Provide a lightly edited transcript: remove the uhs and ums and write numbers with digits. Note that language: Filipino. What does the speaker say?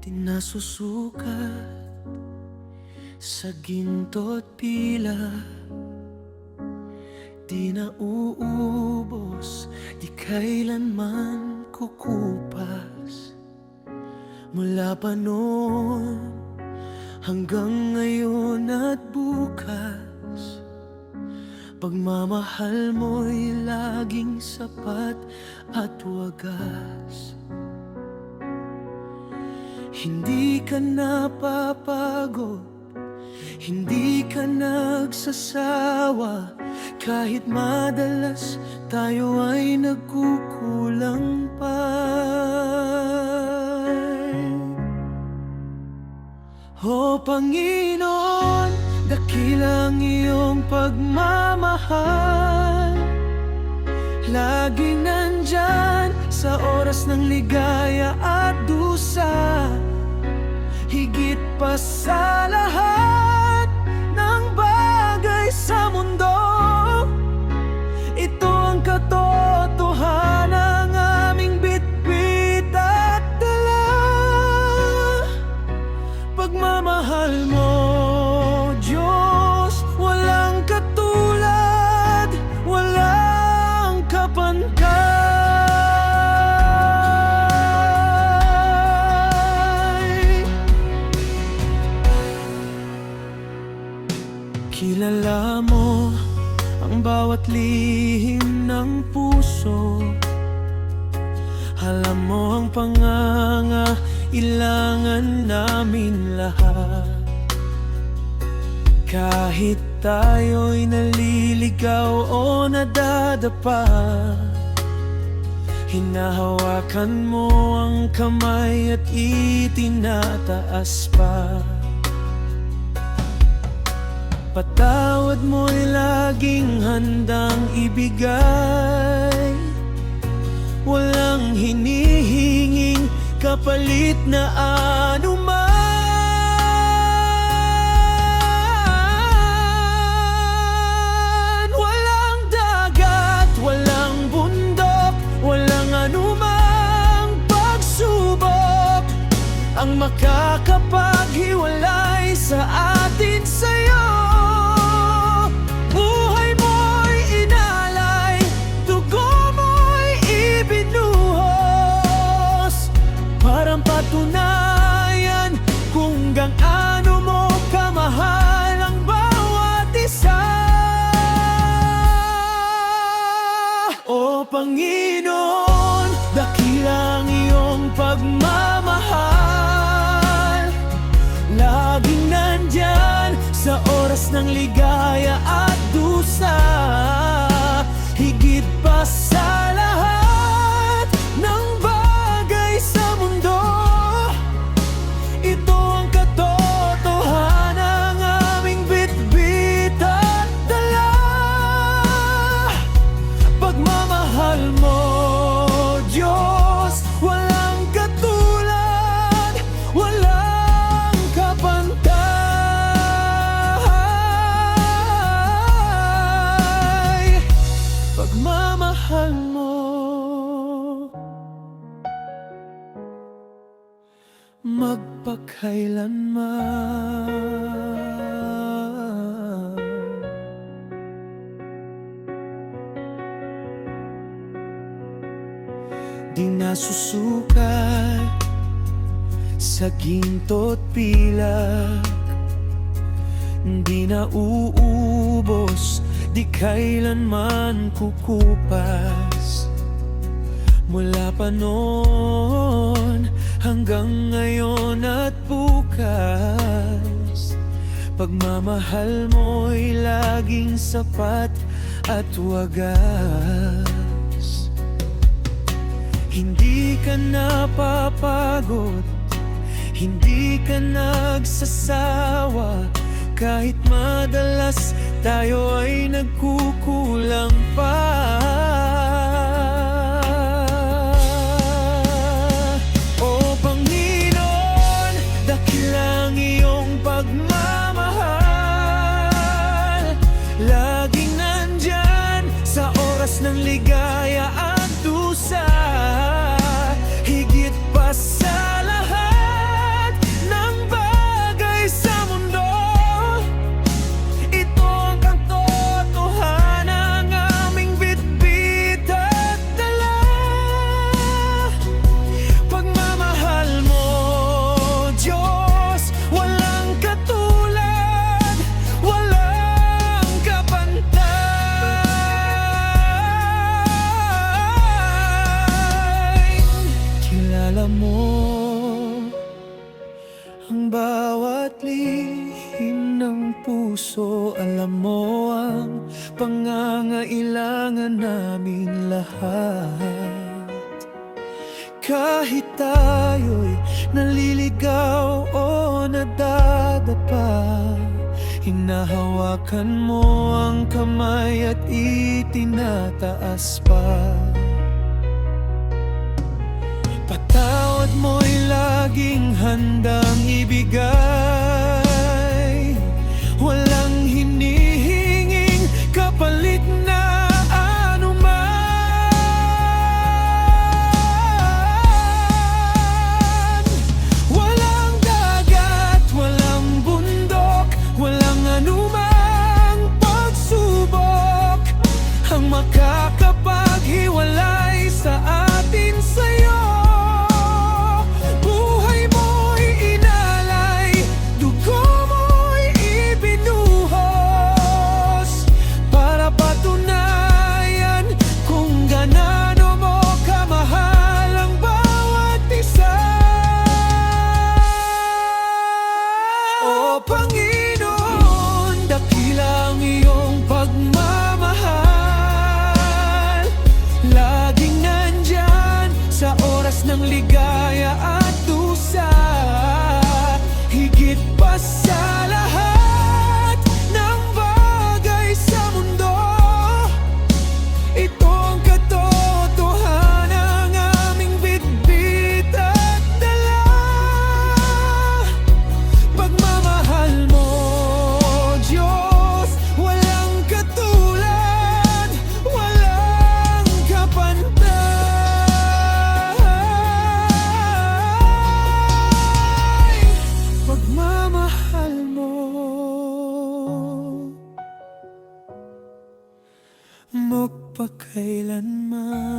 Di nasusukat sa ginto't pila, di nauubos, di kailanman kukupas. Mula pa noon hanggang ngayon at bukas, pagmamahal mo'y laging sapat at wagas. Hindi ka napapagod, hindi ka nagsasawa, kahit madalas tayo ay nagkukulang pa. O Panginoon, dakilang iyong pagmamahal, laging nandyan sa oras ng ligaya at dusa. Higit pa sa lahat ng bagay sa mundo, ito ang katotohanan ng aming bitbit at dala. Pagmamahal mo, Diyos, walang katulad, walang kapantay. Kilala mo ang bawat lihim ng puso, alam mo ang pangangailangan namin lahat. Kahit tayo'y naliligaw o nadadapa, hinahawakan mo ang kamay at itinataas pa. Patawad mo'y laging handang ibigay, walang hinihinging kapalit na anuman. Walang dagat, walang bundok, walang anumang pagsubok ang makakapaghiwalay sa atin sa'yo. Patunayan kung gaano mo kamahal ang bawat isa. O Panginoon, dakilang iyong pagmamahal, laging nandyan sa oras ng ligaya at dusa. Higit pa sa lahat ng bagay sa mundo, ito ang katotohanan ng aming bitbit at dala. Pagmamahal mo, Diyos, walang katulad, walang kapantay. Pagmamahal mo magpakailanman. Di nasusukat sa ginto't pilak, di nauubos, di kailanman kukupas. Mula pa noon hanggang ngayon at bukas, pagmamahal mo'y laging sapat at wagas. Hindi ka napapagod, hindi ka nagsasawa, kahit madalas tayo ay nagkukulang pa. Laging nandyan sa oras ng ligaya at dusa. Higit pa sa lahat ang bawat lihim ng puso. Alam mo ang pangangailangan namin lahat. Kahit tayo'y naliligaw o nadadapa, hinahawakan mo ang kamay at itinataas pa. Patawad mo'y laging handang ibigay, walang hinihinging kapalit na anuman. Walang dagat, walang bundok, walang anumang pagsubok ang makakapaghiwalay sa atin sa'yo. Panginoon, dakila ang iyong pagmamahal, laging nandyan sa oras ng ligaya at dusa. Higit pa sa lahat ng bagay sa mundo, ito ang katotohanan ng aming bitbit at dala. Pagmamahal mo, Diyos, walang katulad, walang kapantay. Pagmamahal mo magpakailanman.